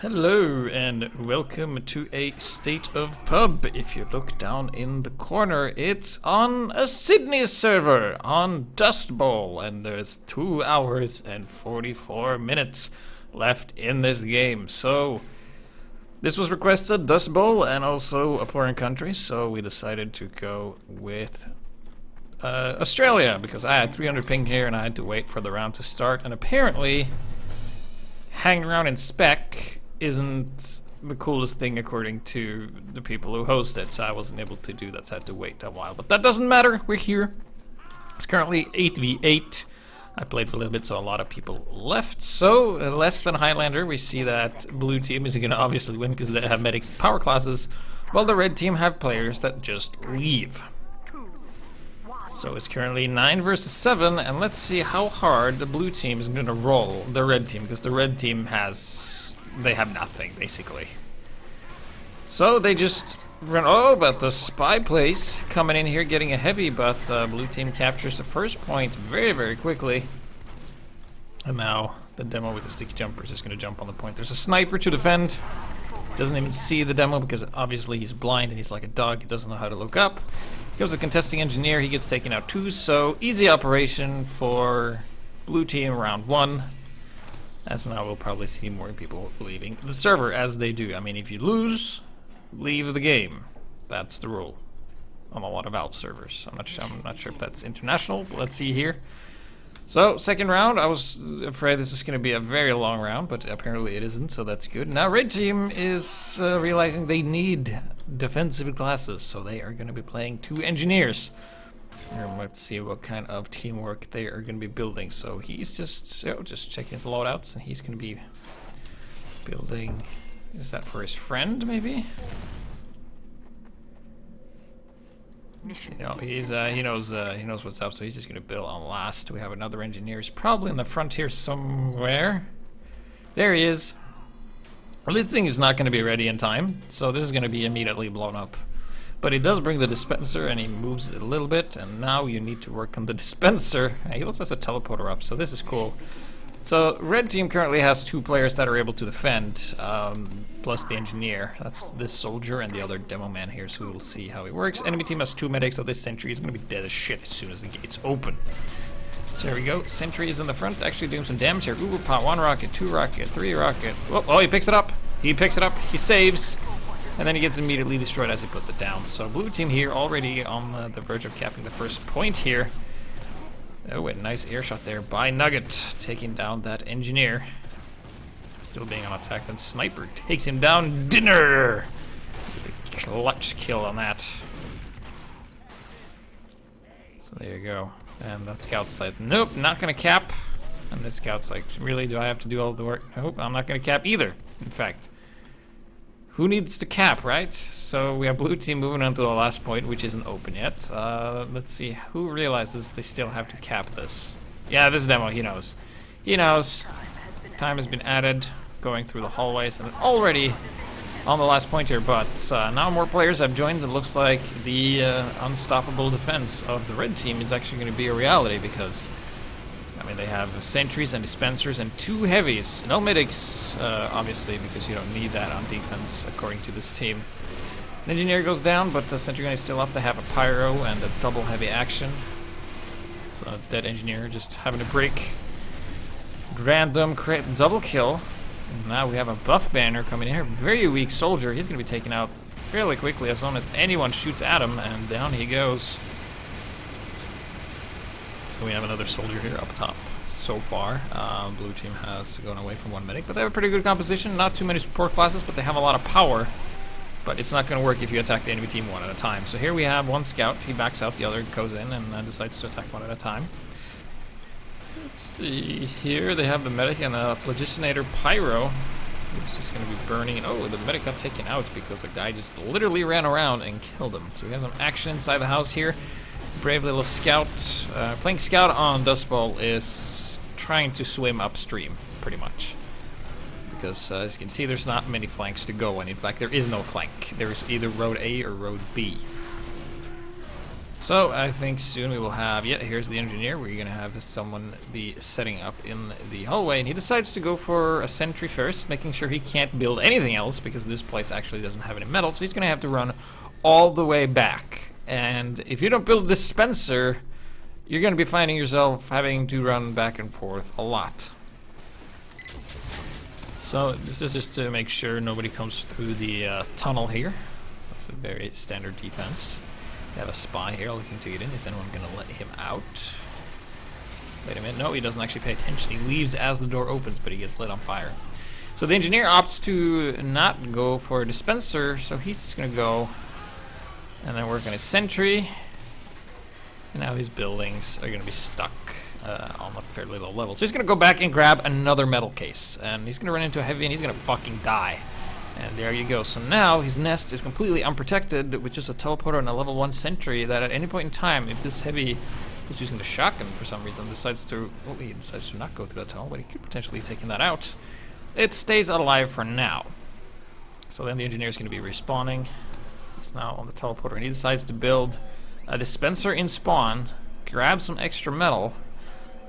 Hello and welcome to a State of Pub. If you look down in the corner, it's on a Sydney server on Dustbowl, and there's 2 hours and 44 minutes left in this game. So this was requested, Dustbowl, and also a foreign country, so we decided to go with Australia, because I had 300 ping here and I had to wait for the round to start, and apparently hanging around in spec isn't the coolest thing according to the people who host it, so I wasn't able to do that, so I had to wait a while. But that doesn't matter, we're here. It's currently 8v8. I played for a little bit, so a lot of people left. So, less than Highlander, we see that blue team is going to obviously win because they have medics and power classes, while the red team have players that just leave. So it's currently 9 versus 7, and let's see how hard the blue team is going to roll the red team, because the red team they have nothing, basically. So they just run, but the spy place coming in here getting a heavy, but blue team captures the first point very, very quickly. And now the demo with the sticky jumper is just going to jump on the point. There's a sniper to defend. Doesn't even see the demo because obviously he's blind and he's like a dog. He doesn't know how to look up. Here goes a contesting engineer. He gets taken out too, so easy operation for blue team round 1. As now we'll probably see more people leaving the server as they do. I mean, if you lose, leave the game. That's the rule on a lot of Valve servers. I'm not sure if that's international. Let's see here. So, second round, I was afraid this is going to be a very long round, but apparently it isn't, so that's good. Now, red team is realizing they need defensive classes, so they are going to be playing 2 engineers. And let's see what kind of teamwork they are going to be building. So he's just checking his loadouts, and he's going to be building. Is that for his friend, maybe? No, he knows what's up. So he's just going to build on last. We have another engineer. He's probably in the front here somewhere. There he is. Well, this thing is not going to be ready in time, so this is going to be immediately blown up. But he does bring the dispenser, and he moves it a little bit, and now you need to work on the dispenser. He also has a teleporter up, so this is cool. So, red team currently has 2 players that are able to defend, plus the engineer. That's this soldier and the other demo man here, so we will see how he works. Enemy team has 2 medics, so this sentry is going to be dead as shit as soon as the gates open. So there we go. Sentry is in the front, actually doing some damage here. Ooh, pot 1 rocket, 2 rocket, 3 rocket. Oh, he picks it up. He picks it up. He saves. And then he gets immediately destroyed as he puts it down. So blue team here already on the verge of capping the first point here. Oh, a nice air shot there by Nugget, taking down that engineer. Still being on attack, then Sniper takes him down. Dinner! With a clutch kill on that. So there you go. And that scout's like, nope, not gonna cap. And the scout's like, really, do I have to do all the work? Nope, I'm not gonna cap either, in fact. Who needs to cap, right? So we have blue team moving on to the last point, which isn't open yet. Let's see, who realizes they still have to cap this? Yeah, this demo, he knows. He knows. Time has been added, going through the hallways, and already on the last point here, but now more players have joined. It looks like the unstoppable defense of the red team is actually going to be a reality, because I mean, they have sentries and dispensers and 2 heavies. No medics, obviously, because you don't need that on defense, according to this team. An engineer goes down, but the sentry gun is still up. They have a pyro and a double heavy action. It's a dead engineer just having a break. Random double kill. And now we have a buff banner coming in here. Very weak soldier. He's going to be taken out fairly quickly as long as anyone shoots at him, and down he goes. So we have another soldier here up top so far. Blue team has gone away from 1 medic, but they have a pretty good composition. Not too many support classes, but they have a lot of power. But it's not going to work if you attack the enemy team 1 at a time. So here we have 1 scout. He backs out, the other goes in and decides to attack 1 at a time. Let's see here. They have the medic and a phlogisinator pyro. He's just going to be burning. Oh, the medic got taken out because a guy just literally ran around and killed him. So we have some action inside the house here. Brave little scout. Playing scout on Dustbowl is trying to swim upstream, pretty much. Because as you can see, there's not many flanks to go, and in fact there is no flank. There's either road A or road B. So I think soon we will have, yeah, here's the engineer. We're gonna have someone be setting up in the hallway, and he decides to go for a sentry first, making sure he can't build anything else because this place actually doesn't have any metal, so he's gonna have to run all the way back. And if you don't build a dispenser, you're gonna be finding yourself having to run back and forth a lot. So this is just to make sure nobody comes through the tunnel here. That's a very standard defense. We have a spy here looking to get in. Is anyone going to let him out? Wait a minute. No, he doesn't actually pay attention. He leaves as the door opens, but he gets lit on fire. So the engineer opts to not go for a dispenser, so he's just going to go and then work on his sentry. And now his buildings are going to be stuck on a fairly low level. So he's going to go back and grab another metal case. And he's going to run into a heavy and he's going to fucking die. And there you go. So now his nest is completely unprotected with just a teleporter and a level 1 sentry that at any point in time, if this heavy is using the shotgun for some reason, decides to not go through that tunnel, but he could potentially be taking that out, it stays alive for now. So then the engineer is going to be respawning. He's now on the teleporter and he decides to build a dispenser in spawn, grab some extra metal,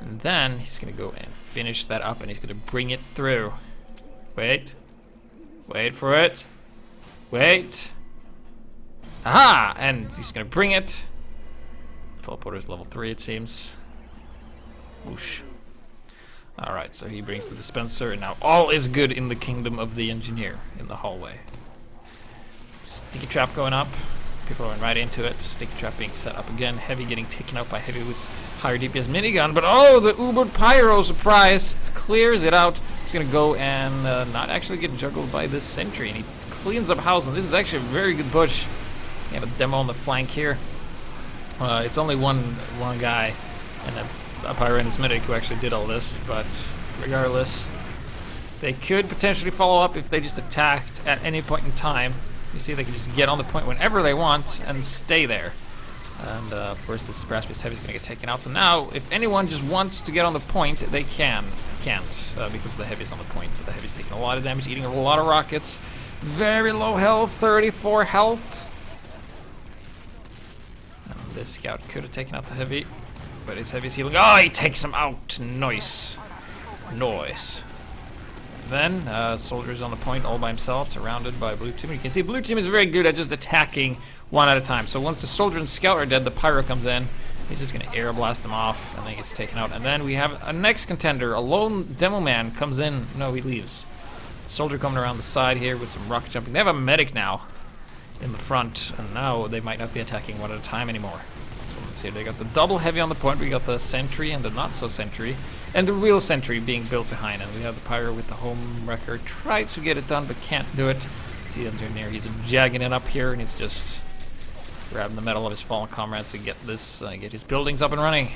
and then he's going to go and finish that up and he's going to bring it through. Wait for it. Wait. Aha! And he's gonna bring it. Teleporter's level 3, it seems. Whoosh. Alright, so he brings the dispenser, and now all is good in the kingdom of the engineer in the hallway. Sticky trap going up. People are right into it. Sticky trap being set up again. Heavy getting taken out by heavy with higher DPS minigun. But oh, the Ubered Pyro surprise clears it out. He's going to go and not actually get juggled by this sentry. And he cleans up house. And this is actually a very good push. We have a demo on the flank here. It's only one guy and a Pyro and his medic who actually did all this. But regardless, they could potentially follow up if they just attacked at any point in time. You see, they can just get on the point whenever they want and stay there. And of course, this brass piece heavy is going to get taken out. So now, if anyone just wants to get on the point, they can't because the heavy's on the point. But the heavy's taking a lot of damage, eating a lot of rockets. Very low health, 34 health. And this scout could have taken out the heavy, but his heavy's healing. Oh, he takes him out. Nice. Then, soldiers on the point all by himself, surrounded by blue team. You can see blue team is very good at just attacking one at a time. So once the soldier and scout are dead, the pyro comes in. He's just going to air blast them off, and then he gets taken out. And then we have a next contender. A lone demo man comes in. No, he leaves. Soldier coming around the side here with some rocket jumping. They have a medic now in the front, and now they might not be attacking one at a time anymore. So let's see, they got the double heavy on the point. We got the sentry and the not so sentry. And the real sentry being built behind, and we have the pyro with the home wrecker. Tried to get it done, but can't do it. See the engineer, he's jagging it up here, and he's just grabbing the metal of his fallen comrades to get get his buildings up and running.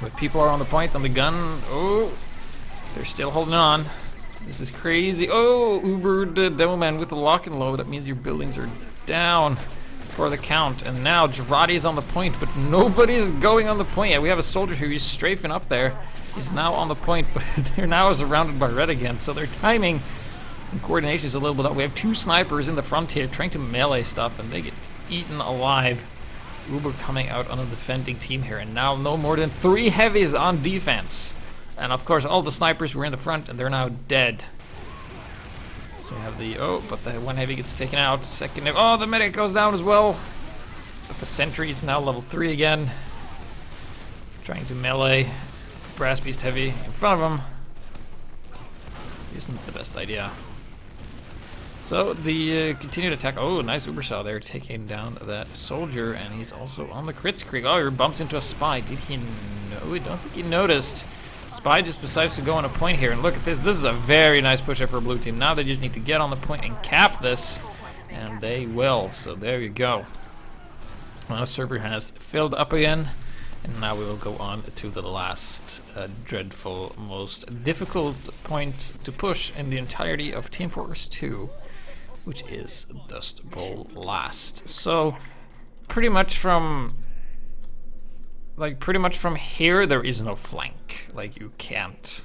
But people are on the point on the gun. Oh, they're still holding on. This is crazy. Oh, Ubered demo man with the lock and load. That means your buildings are down for the count. And now Girardi's on the point, but nobody's going on the point yet. We have a soldier who is strafing up there. He's now on the point, but they're now surrounded by red again. So their timing and coordination is a little bit up. We have 2 snipers in the front here trying to melee stuff, and they get eaten alive. Uber coming out on a defending team here, and now no more than 3 heavies on defense. And of course, all the snipers were in the front, and they're now dead. So we have the, but the one heavy gets taken out. Second, oh, the medic goes down as well. But the sentry is now level 3 again. Trying to melee. Brass beast heavy in front of him. Isn't the best idea. So the continued attack. Oh, nice Uber saw there, taking down that soldier, and he's also on the crits creek. Oh, he bumps into a spy. Did he know? I don't think he noticed. Spy just decides to go on a point here, and look at this. This is a very nice push-up for blue team. Now they just need to get on the point and cap this, and they will. So there you go. Now server has filled up again, and now we will go on to the last dreadful, most difficult point to push in the entirety of Team Fortress 2, which is Dustbowl last. So pretty much from here, there is no flank. Like, you can't.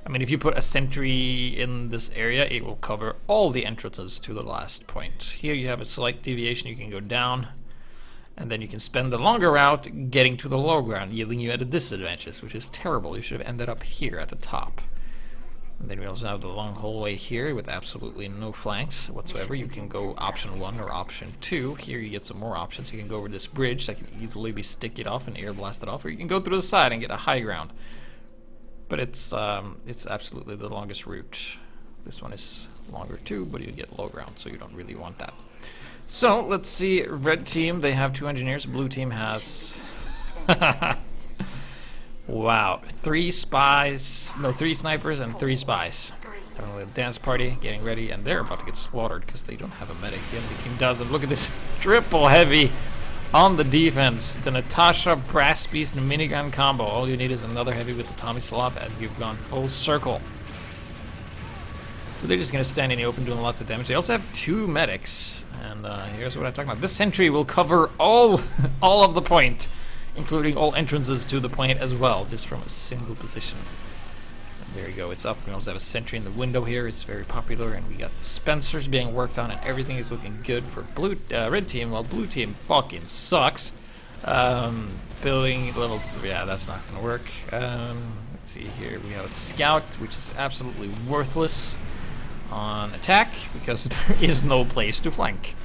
I mean, if you put a sentry in this area, it will cover all the entrances to the last point. Here you have a slight deviation. You can go down And then you can spend the longer route getting to the low ground, yielding you at a disadvantage, which is terrible. You should have ended up here at the top. And then we also have the long hallway here with absolutely no flanks whatsoever. You can go option 1 or option 2. Here you get some more options. You can go over this bridge that can easily be sticked off and air blasted off, or you can go through the side and get a high ground. But it's absolutely the longest route. This one is longer too, but you get low ground, so you don't really want that. So let's see. Red team, they have 2 engineers. Blue team has wow, 3 spies, no, 3 snipers and 3 spies. Having a little dance party, getting ready, and they're about to get slaughtered because they don't have a medic. The enemy team does, and look at this triple heavy on the defense. The Natasha Brass Beast and minigun combo. All you need is another heavy with the Tommy Slop, and you've gone full circle. So they're just gonna stand in the open doing lots of damage. They also have 2 medics, and here's what I'm talking about. This sentry will cover all of the point, including all entrances to the point as well, just from a single position. And there you go, it's up. We also have a sentry in the window here. It's very popular, and we got the Spencers being worked on, and everything is looking good for red team, while blue team fucking sucks. Building level 3, yeah, that's not gonna work. Let's see here. We have a scout, which is absolutely worthless on attack because there is no place to flank.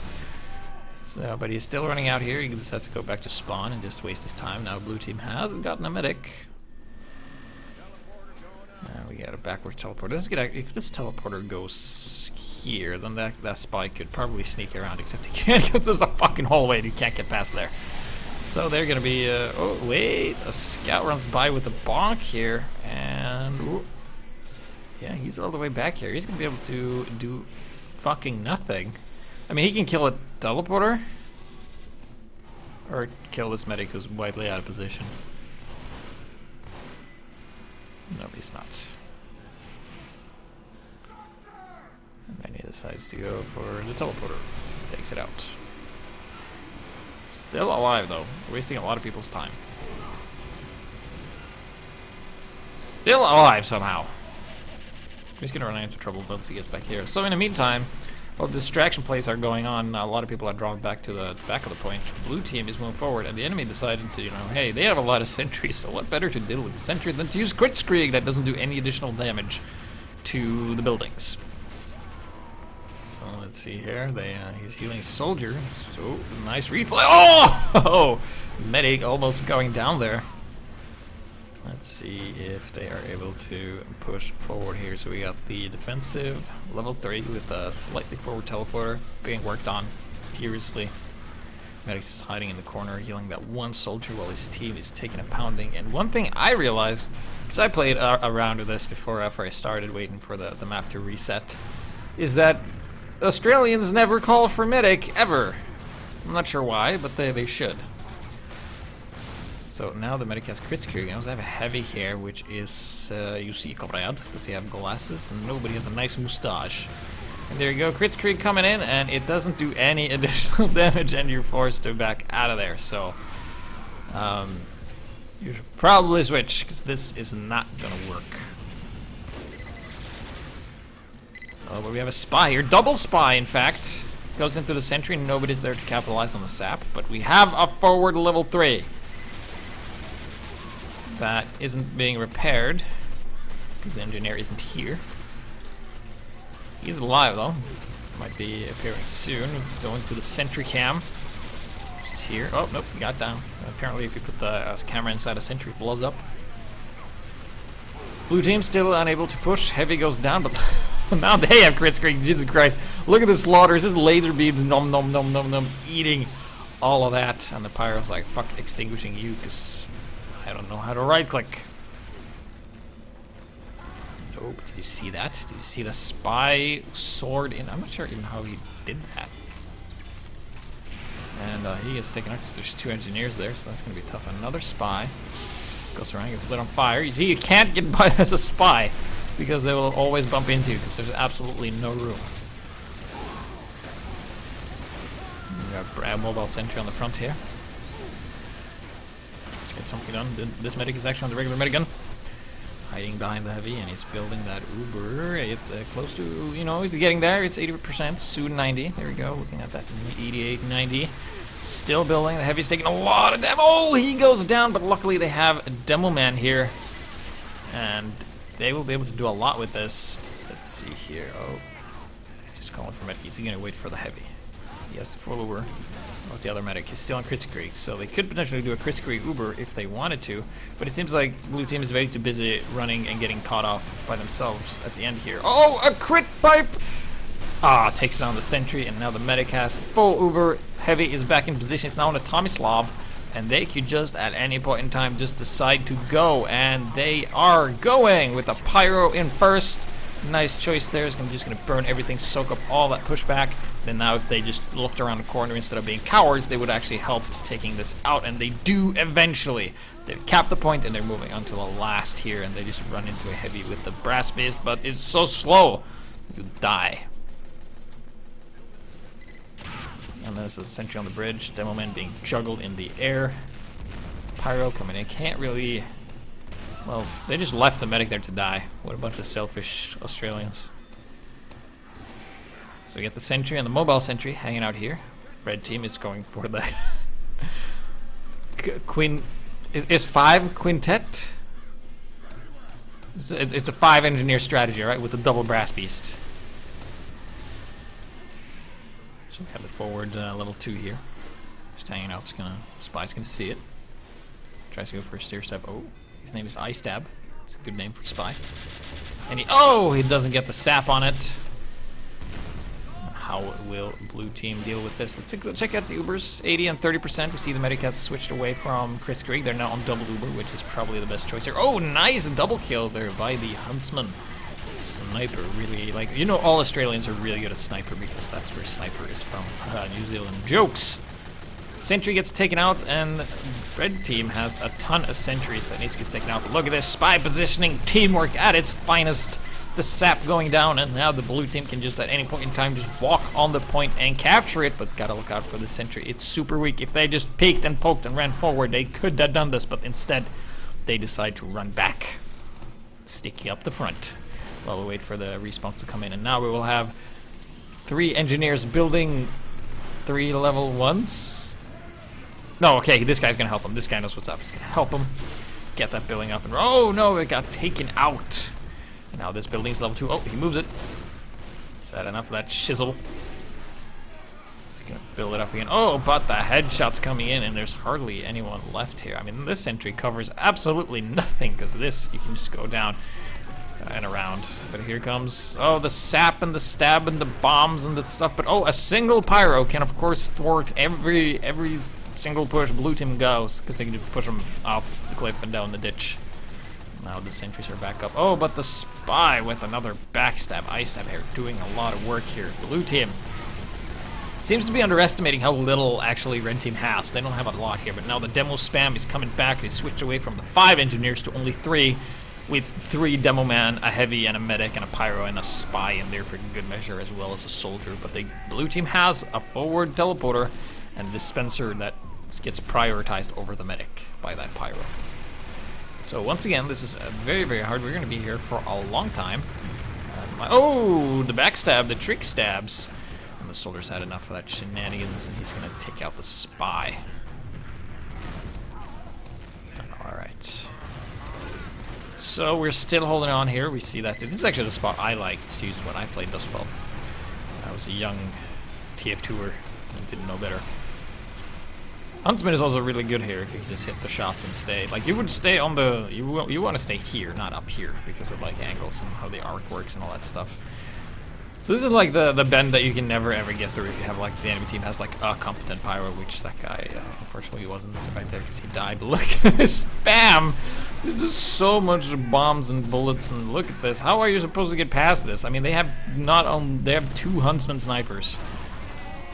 So, but he's still running out here. He just has to go back to spawn and just waste his time. Now blue team has gotten a medic. We got a backward teleporter. If this teleporter goes here, then that spy could probably sneak around, except he can't because there's a fucking hallway and he can't get past there. So they're gonna be, oh wait, a scout runs by with a bonk here, and ooh, yeah, he's all the way back here. He's gonna be able to do fucking nothing. I mean, he can kill a teleporter, or kill this medic who's widely out of position. No, he's not. And then he decides to go for the teleporter. Takes it out. Still alive though, wasting a lot of people's time. Still alive somehow. He's gonna run into trouble once he gets back here. So in the meantime, while distraction plays are going on, a lot of people are drawn back to the back of the point. Blue team is moving forward, and the enemy decided to, hey, they have a lot of sentries, so what better to deal with sentry than to use Kritzkrieg that doesn't do any additional damage to the buildings. So let's see here. He's healing his soldier. So nice reflex. Oh! Medic almost going down there. Let's see if they are able to push forward here. So we got the defensive level 3 with a slightly forward teleporter being worked on furiously. Medic just hiding in the corner, healing that one soldier while his team is taking a pounding. And one thing I realized, because I played a round of this before after I started waiting for the map to reset, is that Australians never call for medic, ever. I'm not sure why, but they should. So now the medic has Kritzkrieg. He also have a heavy here, which is, you see, comrade. Does he have glasses? Nobody has a nice mustache. And there you go, Kritzkrieg coming in, and it doesn't do any additional damage, and you're forced to back out of there. So, you should probably switch, because this is not gonna work. Oh, but we have a spy here. Double spy, in fact. Goes into the sentry, and nobody's there to capitalize on the sap. But we have a forward level 3. That isn't being repaired because the engineer isn't here. He's alive though. Might be appearing soon. Let's go into the sentry cam. He's here. Oh nope, he got down. Apparently, if you put the camera inside a sentry, it blows up. Blue team still unable to push. Heavy goes down, but now they have Kritzkrieg. Jesus Christ! Look at the slaughters. Just laser beams, nom nom nom nom nom, eating all of that. And the pyro's like, fuck, extinguishing you, because I don't know how to right click. Oh, did you see that? Did you see the spy sword in? I'm not sure even how he did that. And he gets taken out because there's 2 engineers there, so that's going to be tough. Another spy goes around, gets lit on fire. You see, you can't get by as a spy because they will always bump into you because there's absolutely no room. We got a mobile sentry on the front here. Get something done. This medic is actually on the regular medic gun, hiding behind the heavy, and he's building that Uber. It's close to, he's getting there. It's 80%, soon 90. There we go. Looking at that 88, 90. Still building. The heavy's taking a lot of damage. Oh, he goes down, but luckily they have a Demo Man here. And they will be able to do a lot with this. Let's see here. Oh, he's just calling for medic. He's going to wait for the heavy. He has the full Uber. With the other medic, he's still on crit streak, so they could potentially do a crit streak Uber if they wanted to, but it seems like blue team is way too busy running and getting caught off by themselves at the end here. Oh, a crit pipe! Ah, takes down the sentry, and now the medic has full Uber. Heavy is back in position. It's now on a Tomislav, and they could just at any point in time just decide to go, and they are going with a pyro in first. Nice choice there. It's just going to burn everything, soak up all that pushback. Then now if they just looked around the corner instead of being cowards, they would actually help taking this out, and they do eventually. They've capped the point, and they're moving on to the last here, and they just run into a heavy with the brass base, but it's so slow, you die. And there's a sentry on the bridge, Demo Man being juggled in the air. Pyro coming in, can't really... Well, they just left the medic there to die. What a bunch of selfish Australians. So we get the sentry and the mobile sentry hanging out here. Red team is going for the is 5 quintet? It's a 5 engineer strategy, right? With the double brass beast. So we have the forward level 2 here. Just hanging out. Spy's gonna see it. Tries to go for a steer step. Oh. His name is iStab. It's a good name for Spy. And he doesn't get the sap on it. How will blue team deal with this? Let's check out the Ubers. 80 and 30%. We see the medic has switched away from crit streak. They're now on double Uber, which is probably the best choice here. Oh, nice double kill there by the Huntsman. Sniper, really, like, you know, all Australians are really good at sniper because that's where sniper is from. New Zealand jokes. Sentry gets taken out, and red team has a ton of sentries that needs to get taken out. But look at this spy positioning, teamwork at its finest. The sap going down, and now the blue team can just at any point in time just walk on the point and capture it. But gotta look out for the sentry. It's super weak. If they just peeked and poked and ran forward, they could have done this. But instead, they decide to run back, sticky up the front, while we wait for the respawns to come in. And now we will have 3 engineers building 3 level 1s. No, okay, this guy's gonna help him. This guy knows what's up. He's gonna help him get that building up. And oh no, it got taken out. And now this building's level 2. Oh, he moves it. Is that enough of that shizzle? He's gonna build it up again. Oh, but the headshot's coming in, and there's hardly anyone left here. I mean, this sentry covers absolutely nothing, because this, you can just go down and around. But here comes, oh, the sap and the stab and the bombs and the stuff. But oh, a single pyro can, of course, thwart every single push blue team goes, because they can just push them off the cliff and down the ditch. Now the sentries are back up. Oh, but the spy with another backstab, iStab here, doing a lot of work here. Blue team seems to be underestimating how little actually red team has. They don't have a lot here, but now the demo spam is coming back. They switched away from the 5 engineers to only 3, with 3 demo man, a heavy, and a medic, and a pyro, and a spy in there for good measure, as well as a soldier. But the blue team has a forward teleporter and dispenser that gets prioritized over the medic by that pyro. So once again, this is very, very hard. We're going to be here for a long time. Oh, the backstab, the trick stabs. And the soldier's had enough of that shenanigans, and he's going to take out the spy. Alright. So we're still holding on here. We see that. This is actually the spot I liked to use when I played Dustbowl. I was a young TF2er and didn't know better. Huntsman is also really good here if you can just hit the shots and stay. Like, you would stay on the... You want to stay here, not up here, because of, like, angles and how the arc works and all that stuff. So this is, like, the bend that you can never, ever get through if you have, like, the enemy team has, like, a competent pyro, which that guy, unfortunately, wasn't right there because he died. But look at this spam! This is so much bombs and bullets, and look at this. How are you supposed to get past this? I mean, they have they have 2 Huntsman snipers.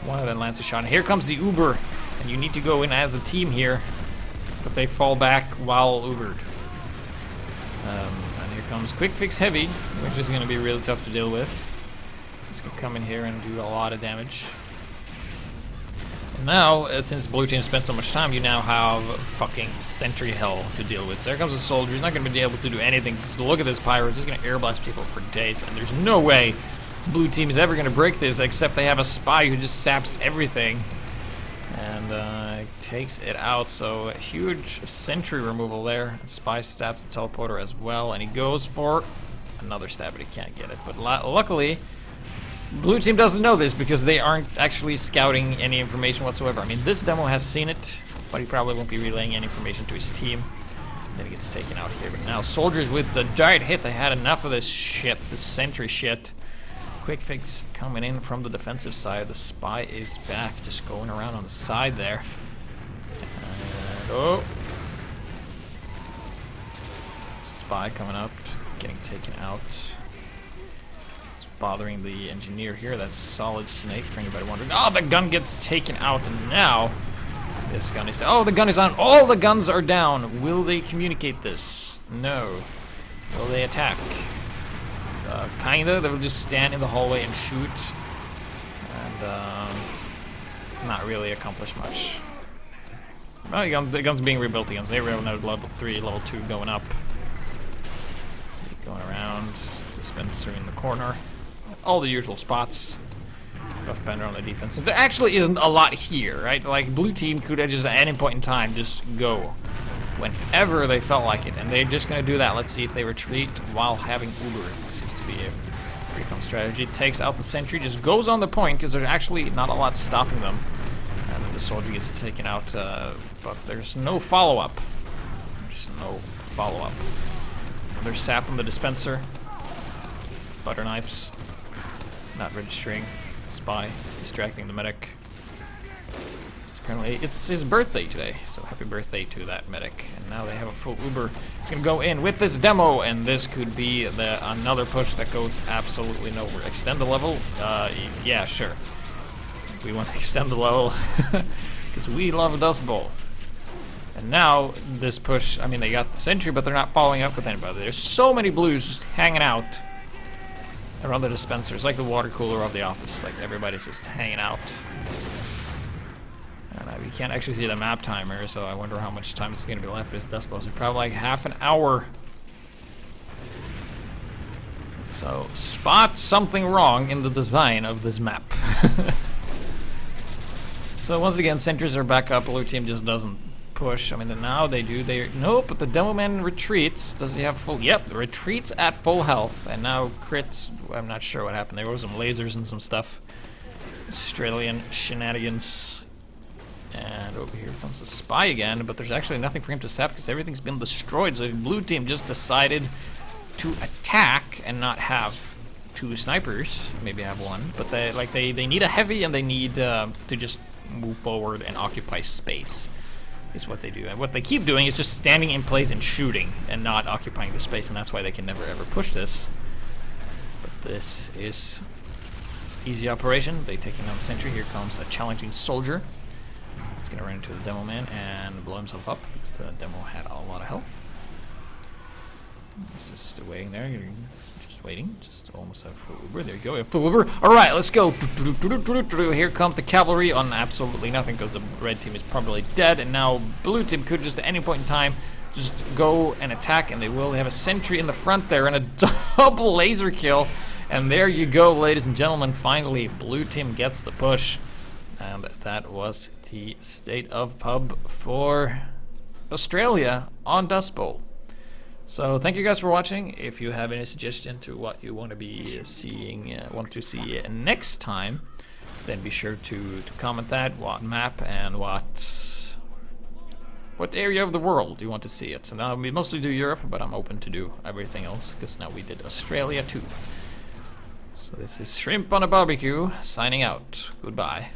One of them lands a shot, and here comes the Uber. And you need to go in as a team here, but they fall back while Ubered. And here comes Quick Fix Heavy, which is going to be really tough to deal with. He's going to come in here and do a lot of damage. And now, since blue team spent so much time, you now have fucking sentry hell to deal with. So here comes a soldier. He's not going to be able to do anything, because look at this pyro. He's just going to air blast people for days, and there's no way blue team is ever going to break this, except they have a spy who just saps everything. And and takes it out. So a huge sentry removal there. And Spy stabs the teleporter as well, and he goes for another stab, but he can't get it. But luckily, blue team doesn't know this because they aren't actually scouting any information whatsoever. I mean, this demo has seen it, but he probably won't be relaying any information to his team. Then he gets taken out here. But now soldiers with the giant hit, they had enough of this shit, this sentry shit. Quick fix coming in from the defensive side. The spy is back, just going around on the side there. And, oh. Spy coming up, getting taken out. It's bothering the engineer here. That's Solid Snake for anybody wondering. Oh, the gun gets taken out, and now this gun is... Oh, the gun is down. All the guns are down. Will they communicate this? No. Will they attack? Kinda. They'll just stand in the hallway and shoot. And not really accomplish much. Well, the gun's being rebuilt against. They have level 3, level 2 going up. See, going around. Dispenser in the corner. All the usual spots. Buff Bender on the defense. There actually isn't a lot here, right? Like, blue team could just at any point in time just go whenever they felt like it, and they're just gonna do that. Let's see if they retreat while having Uber. Seems to be a pretty common strategy. Takes out the sentry, just goes on the point because there's actually not a lot stopping them. And then the soldier gets taken out, but there's no follow-up. Just no follow-up. There's sap on the dispenser. Butter knives. Not registering. Spy distracting the medic. Apparently it's his birthday today, so happy birthday to that medic. And now they have a full Uber. He's gonna go in with this demo, and this could be another push that goes absolutely nowhere. Extend the level? Yeah, sure. We want to extend the level because we love Dustbowl. And now this push, I mean, they got the sentry, but they're not following up with anybody. There's so many blues just hanging out around the dispensers, like the water cooler of the office. Like, everybody's just hanging out. And we can't actually see the map timer, so I wonder how much time is going to be left. This Dustbowl is probably like half an hour. So spot something wrong in the design of this map. So once again, sentries are back up. Blue team just doesn't push. I mean, now they do. Nope, but the demo man retreats. Does he have full? Yep, retreats at full health, and now crits. I'm not sure what happened. There were some lasers and some stuff. Australian shenanigans. And over here comes the spy again, but there's actually nothing for him to sap because everything's been destroyed. So the blue team just decided to attack and not have 2 snipers, maybe have 1, but they need a heavy and they need to just move forward and occupy space. Is what they do. And what they keep doing is just standing in place and shooting and not occupying the space, and that's why they can never ever push this. But this is easy operation. They taking down the sentry. Here comes a challenging soldier. He's gonna run into the demo man and blow himself up because the demo had a lot of health. He's just waiting there. Just waiting. Just almost have full Uber. There you go. Full Uber. All right, let's go. Here comes the cavalry on absolutely nothing because the red team is probably dead, and now blue team could just at any point in time just go and attack, and they will. They have a sentry in the front there and a double laser kill, and there you go, ladies and gentlemen. Finally, blue team gets the push. And that was the state of pub for Australia on Dustbowl. So thank you guys for watching. If you have any suggestion to what you want to be seeing, see next time, then be sure to comment that, what map and what area of the world you want to see it. So now we mostly do Europe, but I'm open to do everything else because now we did Australia too. So this is Shrimp on a Barbecue signing out. Goodbye.